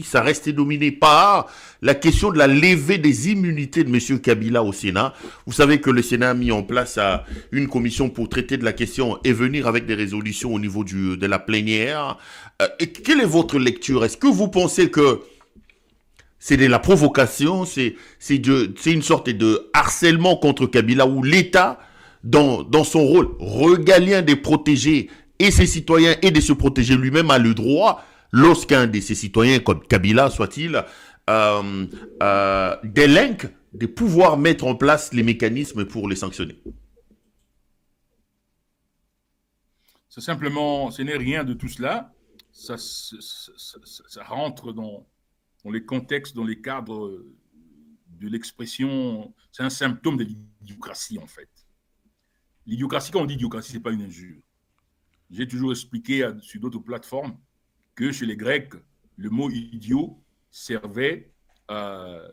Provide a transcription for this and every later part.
ça restait dominé par la question de la levée des immunités de M. Kabila au Sénat. Vous savez que le Sénat a mis en place une commission pour traiter de la question et venir avec des résolutions au niveau de la plénière. Et quelle est votre lecture? Est-ce que vous pensez que c'est de la provocation, c'est une sorte de harcèlement contre Kabila où l'État, dans son rôle régalien de protéger et ses citoyens et de se protéger lui-même, a le droit, lorsqu'un de ses citoyens, comme Kabila soit-il, délinque, de pouvoir mettre en place les mécanismes pour les sanctionner. C'est simplement, ce n'est rien de tout cela. Ça rentre dans les contextes, dans les cadres de l'expression. C'est un symptôme de l'idiocratie, en fait. L'idiocratie, quand on dit idiocratie, ce n'est pas une injure. J'ai toujours expliqué sur d'autres plateformes que chez les Grecs, le mot idiot servait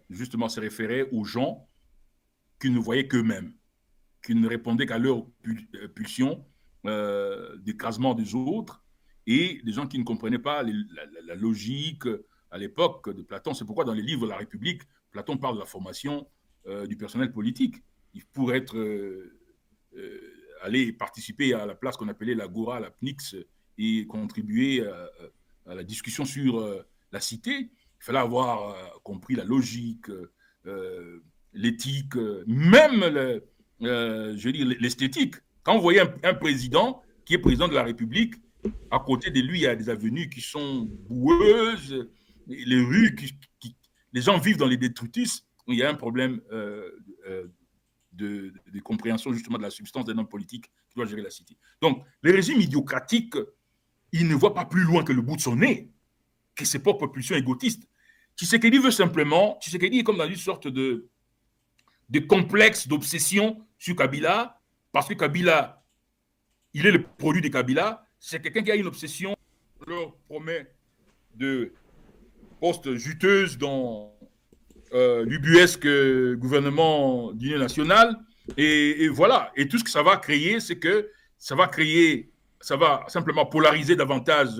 justement, se référait aux gens qui ne voyaient qu'eux-mêmes, qui ne répondaient qu'à leur pulsion d'écrasement des autres, et des gens qui ne comprenaient pas la logique à l'époque de Platon. C'est pourquoi dans les livres de la République, Platon parle de la formation du personnel politique. Il pourrait être aller participer à la place qu'on appelait l'agora, la PNIX, et contribuer à la discussion sur la cité. Il fallait avoir compris la logique, l'éthique, même je veux dire, l'esthétique. Quand vous voyez un président qui est président de la République, à côté de lui, il y a des avenues qui sont boueuses, les rues, les gens vivent dans les détritus. Il y a un problème de compréhension justement de la substance d'un homme politique qui doit gérer la cité. Donc, les régimes idiocratiques, ils ne voient pas plus loin que le bout de son nez, que ses propres pulsions égotistes. Tshisekedi veut simplement, Tshisekedi est comme dans une sorte de complexe, d'obsession sur Kabila, parce que Kabila, il est le produit de Kabila. C'est quelqu'un qui a une obsession, on leur promet de postes juteuses dans l'ubuesque gouvernement d'union nationale. Et voilà. Et tout ce que ça va créer, c'est que ça va simplement polariser davantage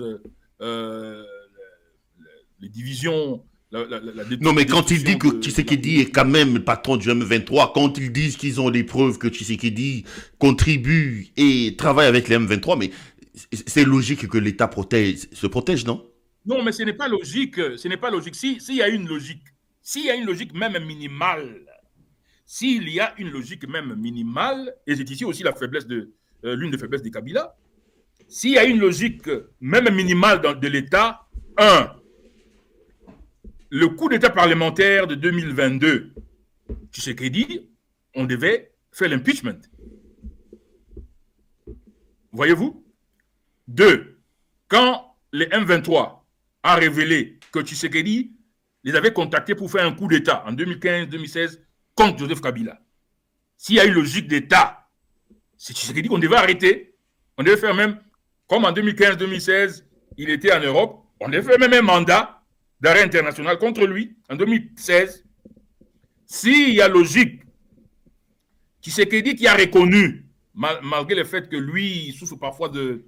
les divisions, Non, mais quand il dit destruction que de la Tshisekedi est quand même le patron du M23, quand ils disent qu'ils ont des preuves que Tshisekedi contribue et travaille avec les M23, mais c'est logique que l'État se protège, non? Non, mais ce n'est pas logique. Ce n'est pas logique. S'il y a une logique, s'il y a une logique même minimale, s'il y a une logique même minimale, et c'est ici aussi la faiblesse l'une des faiblesses de Kabila, s'il y a une logique même minimale de l'État, le coup d'État parlementaire de 2022, Tshisekedi, on devait faire l'impeachment. Voyez-vous? 2. Quand les M23 a révélé que Tshisekedi les avait contactés pour faire un coup d'État en 2015-2016 contre Joseph Kabila. S'il y a une logique d'État, c'est Tshisekedi qu'on devait arrêter. On devait faire même, comme en 2015-2016, il était en Europe, on devait faire même un mandat d'arrêt international contre lui en 2016. S'il y a logique, Tshisekedi qui a reconnu, malgré le fait que lui, il souffre parfois de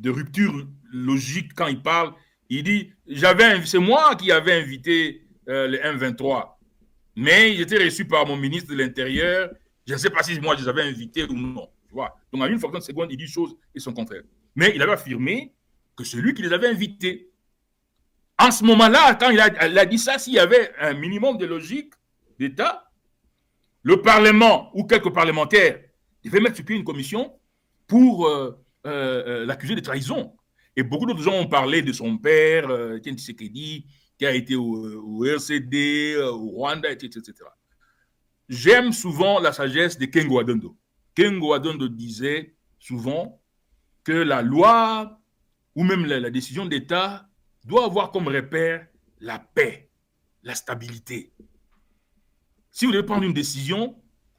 rupture logique quand il parle, il dit, c'est moi qui avais invité les M23, mais j'étais reçu par mon ministre de l'Intérieur, je ne sais pas si moi je les avais invités ou non. Tu vois? Donc en une fraction de seconde, il dit choses et son contraire. Mais il avait affirmé que c'est lui qui les avait invités. En ce moment-là, quand il a dit ça, s'il y avait un minimum de logique d'État, le Parlement ou quelques parlementaires devaient mettre sur pied une commission pour l'accuser de trahison. Et beaucoup d'autres gens ont parlé de son père, Etienne Tshisekedi, qui a été au RCD, au Rwanda, etc. J'aime souvent la sagesse de Kengo Adondo. Kengo Adondo disait souvent que la loi ou même la décision d'État doit avoir comme repère la paix, la stabilité. Si vous devez prendre une décision,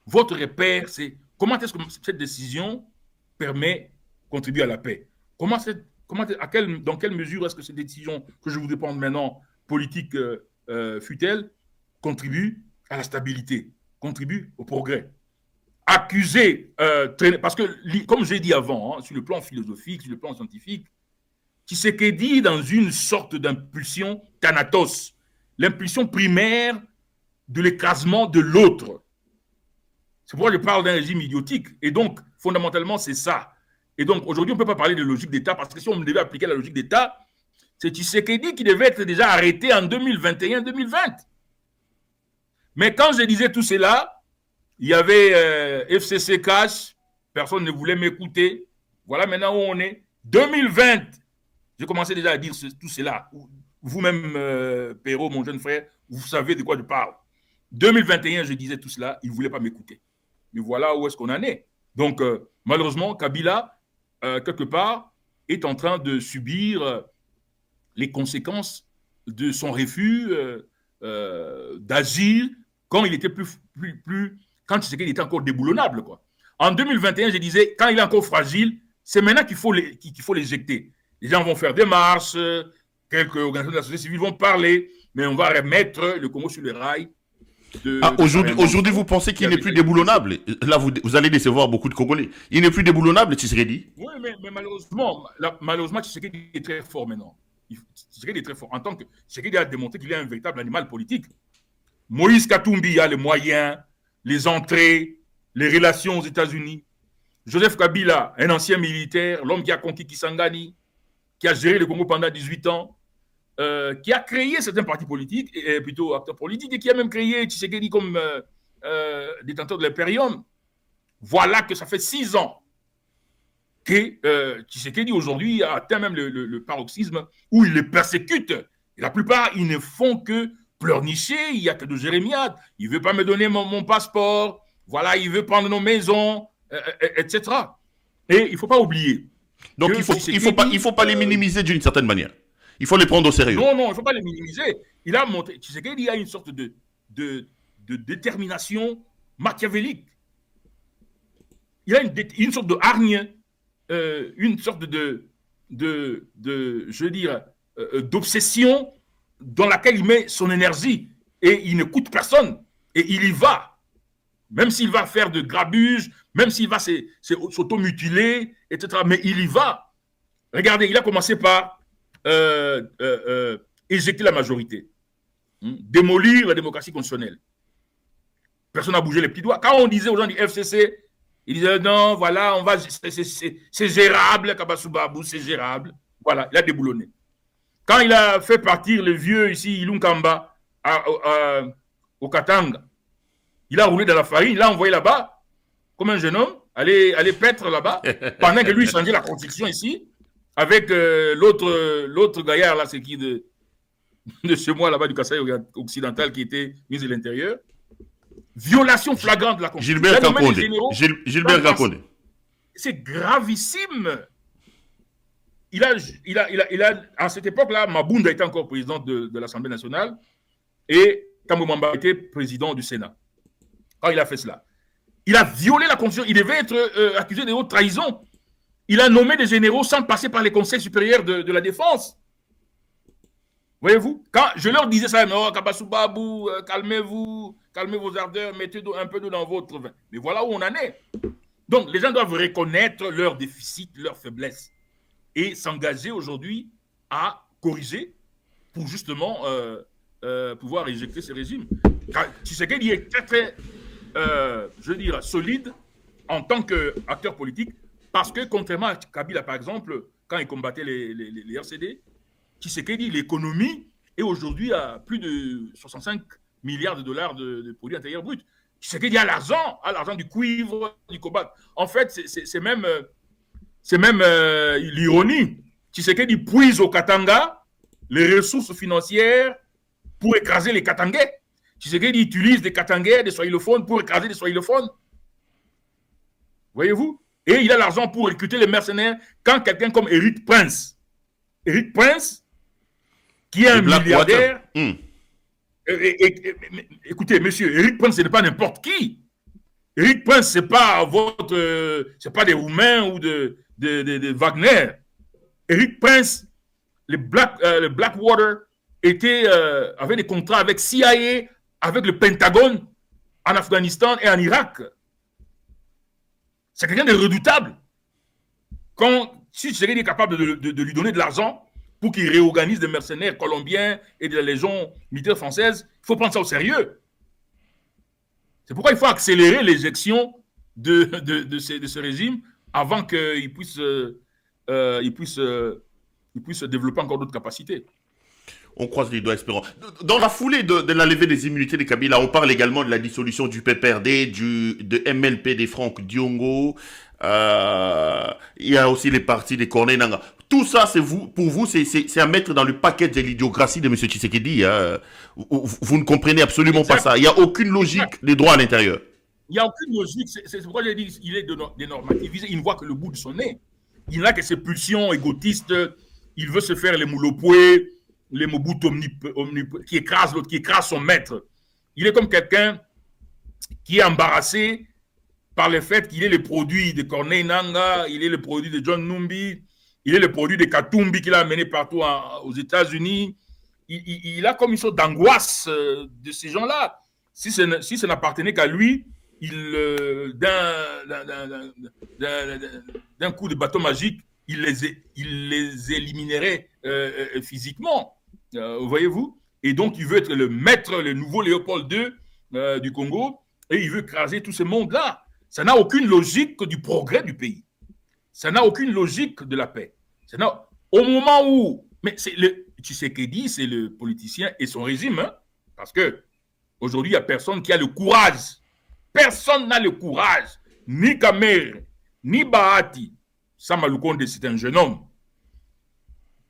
votre repère, c'est comment est-ce que cette décision permet de contribuer à la paix. Dans quelle mesure est-ce que cette décision que je voudrais prendre maintenant, politique fut-elle, contribue à la stabilité, contribue au progrès. Accuser, parce que, comme j'ai dit avant, hein, sur le plan philosophique, sur le plan scientifique, Tshisekedi dans une sorte d'impulsion thanatos, l'impulsion primaire de l'écrasement de l'autre. C'est pourquoi je parle d'un régime idiotique. Et donc, fondamentalement, c'est ça. Et donc, aujourd'hui, on ne peut pas parler de logique d'État, parce que si on devait appliquer la logique d'État, c'est Tshisekedi qui devait être déjà arrêté en 2021-2020. Mais quand je disais tout cela, il y avait FCC Cash, personne ne voulait m'écouter. Voilà maintenant où on est. 2020, j'ai commencé déjà à dire tout cela. Vous-même, Perrault, mon jeune frère, vous savez de quoi je parle. 2021, je disais tout cela, il ne voulait pas m'écouter. Mais voilà où est-ce qu'on en est. Donc, malheureusement, Kabila, quelque part, est en train de subir les conséquences de son refus d'agir quand il était quand il était encore déboulonnable, quoi. En 2021, je disais, quand il est encore fragile, c'est maintenant qu'il faut l'éjecter. Les gens vont faire des marches, quelques organisations de la société civile vont parler, mais on va remettre le Congo sur les rails. Aujourd'hui, vous pensez qu'il n'est plus déboulonnable? Là, vous allez décevoir beaucoup de Congolais. Il n'est plus déboulonnable, Tshisekedi? Oui, mais malheureusement, Tshisekedi est très fort maintenant. Tshisekedi est très fort. En tant que Tshisekedi a démontré qu'il est un véritable animal politique. Moïse Katumbi a les moyens, les entrées, les relations aux États-Unis. Joseph Kabila, un ancien militaire, l'homme qui a conquis Kisangani, qui a géré le Congo pendant 18 ans, qui a créé certains partis politiques, et plutôt acteurs politiques, et qui a même créé Tshisekedi comme détenteur de l'Imperium. Voilà que ça fait 6 ans que Tshisekedi aujourd'hui a atteint même le paroxysme où il les persécute. Et la plupart, ils ne font que pleurnicher, il n'y a que de jérémiades. Il ne veut pas me donner mon passeport, voilà, il veut prendre nos maisons, etc. Et il ne faut pas oublier. Donc il faut pas les minimiser d'une certaine manière. Il faut les prendre au sérieux. Non, il ne faut pas les minimiser. Il a montré, Tshisekedi a une sorte de détermination machiavélique. Il a une sorte de hargne, une sorte d'obsession dans laquelle il met son énergie et il n'écoute personne et il y va. Même s'il va faire de grabuge, même s'il va s'automutiler, etc. Mais il y va. Regardez, il a commencé par éjecter la majorité, démolir la démocratie constitutionnelle. Personne n'a bougé les petits doigts. Quand on disait aux gens du FCC, ils disaient non, voilà, c'est gérable, Kabasubabou, c'est gérable. Voilà, il a déboulonné. Quand il a fait partir le vieux ici, Ilunkamba, au Katanga, il a roulé dans la farine, il l'a envoyé là-bas, comme un jeune homme, aller paître là-bas, pendant que lui il changeait la constitution ici, avec l'autre gaillard, là, c'est qui de chez moi, là-bas, du Kasaï occidental, qui était ministre de l'Intérieur. Violation flagrante de la constitution. Gilbert Gakonde. C'est gravissime. À cette époque-là, Mabunda était encore président de l'Assemblée nationale et Kambo Mamba était président du Sénat. Quand il a fait cela, il a violé la Constitution. Il devait être accusé de haute trahison. Il a nommé des généraux sans passer par les conseils supérieurs de la défense. Voyez-vous, quand je leur disais ça, oh, Kabasubabou, calmez-vous, calmez vos ardeurs, mettez un peu d'eau dans votre vin. Mais voilà où on en est. Donc, les gens doivent reconnaître leurs déficits, leurs faiblesses et s'engager aujourd'hui à corriger pour justement pouvoir éjecter ces régimes. Tshisekedi est très, très, je veux dire, solide en tant qu'acteur politique parce que, contrairement à Kabila, par exemple, quand il combattait les RCD, Tshisekedi, l'économie est aujourd'hui à plus de 65 milliards de dollars de produits intérieurs bruts. Tshisekedi a l'argent du cuivre, du cobalt. En fait, c'est même l'ironie. Tshisekedi puise au Katanga les ressources financières pour écraser les Katangais. Tshisekedi utilise des Katangais, des Swahilophones pour écraser des Swahilophones. Voyez-vous? Et il a l'argent pour recruter les mercenaires quand quelqu'un comme Eric Prince, qui est un milliardaire. Écoutez, monsieur, Eric Prince, ce n'est pas n'importe qui. Eric Prince, ce n'est pas c'est pas des Roumains ou de Wagner. Eric Prince, le Blackwater, avait des contrats avec CIA, avec le Pentagone, en Afghanistan et en Irak. C'est quelqu'un de redoutable. Quand Si Tshisekedi est capable de lui donner de l'argent pour qu'il réorganise des mercenaires colombiens et de la Légion militaire française, il faut prendre ça au sérieux. C'est pourquoi il faut accélérer l'éjection de ce régime avant qu'il puisse développer encore d'autres capacités. On croise les doigts espérons. Dans la foulée de la levée des immunités de Kabila, on parle également de la dissolution du PPRD, de MLP des Franck Diongo. Il y a aussi les partis des Corneille Nangaa. Tout ça, pour vous, c'est à mettre dans le paquet de l'idiocratie de M. Tshisekedi. Vous ne comprenez absolument pas ça. Il n'y a aucune logique des droits à l'intérieur. Il n'y a aucune logique. C'est pourquoi j'ai dit qu'il est dénormativisé. Il ne voit que le bout de son nez. Il n'a que ses pulsions égotistes. Il veut se faire les moulopoués, les Mobutu qui écrasent l'autre, qui écrase son maître. Il est comme quelqu'un qui est embarrassé par le fait qu'il est le produit de Corneille Nangaa, il est le produit de John Numbi, il est le produit de Katumbi qu'il a amené partout aux États-Unis. Il a comme une sorte d'angoisse de ces gens-là. Si ça n'appartenait qu'à lui, d'un coup de bâton magique, il les éliminerait physiquement. Voyez-vous? Et donc, il veut être le maître, le nouveau Léopold II du Congo, et il veut écraser tout ce monde-là. Ça n'a aucune logique du progrès du pays. Ça n'a aucune logique de la paix. Au moment où... Mais Tshisekedi, c'est le politicien et son régime, hein, parce que aujourd'hui, il n'y a personne qui a le courage. Personne n'a le courage. Ni Kamer, ni Bahati. Sama Lukonde, c'est un jeune homme.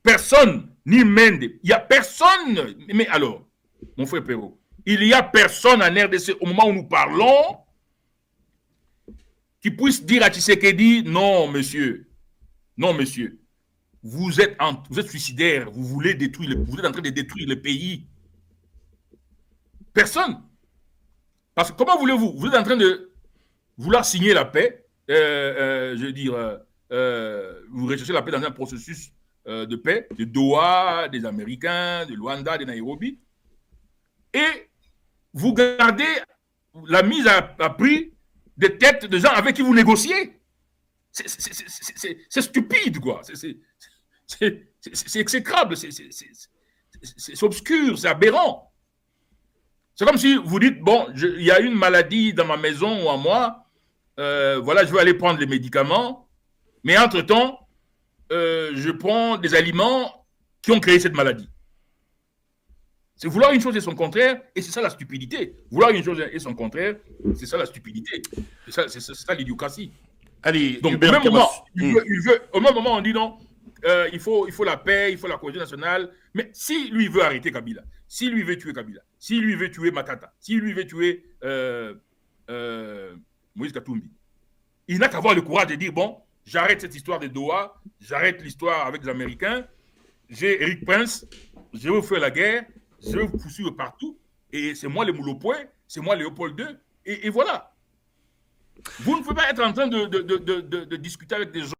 Personne, ni Mende. Il n'y a personne. Mais alors, mon frère Perrault, il n'y a personne en RDC au moment où nous parlons qui puisse dire à Tshisekedi, non, monsieur, vous êtes suicidaire, vous êtes en train de détruire le pays. Personne. Parce que comment voulez-vous? Vous êtes en train de vouloir signer la paix, je veux dire, vous recherchez la paix dans un processus de paix, de Doha, des Américains, de Luanda, de Nairobi, et vous gardez la mise à prix des têtes de gens avec qui vous négociez. C'est stupide, quoi. C'est exécrable, c'est obscur, c'est aberrant. C'est comme si vous dites, bon, il y a une maladie dans ma maison ou à moi, voilà, je vais aller prendre les médicaments, mais entre-temps, je prends des aliments qui ont créé cette maladie. C'est vouloir une chose et son contraire, et c'est ça la stupidité. Vouloir une chose et son contraire, c'est ça la stupidité. C'est ça l'idiocratie. Allez, donc Hubert, au même moment, on dit non, il faut la paix, il faut la cohésion nationale, mais si lui veut arrêter Kabila, si lui veut tuer Kabila, si lui veut tuer Matata, si lui veut tuer Moïse Katumbi, il n'a qu'à avoir le courage de dire, bon, j'arrête cette histoire de Doha, j'arrête l'histoire avec les Américains, j'ai Eric Prince, je vais vous faire la guerre, je vais vous poursuivre partout, et c'est moi le Moulopoué, c'est moi Léopold II, et voilà. Vous ne pouvez pas être en train de discuter avec des gens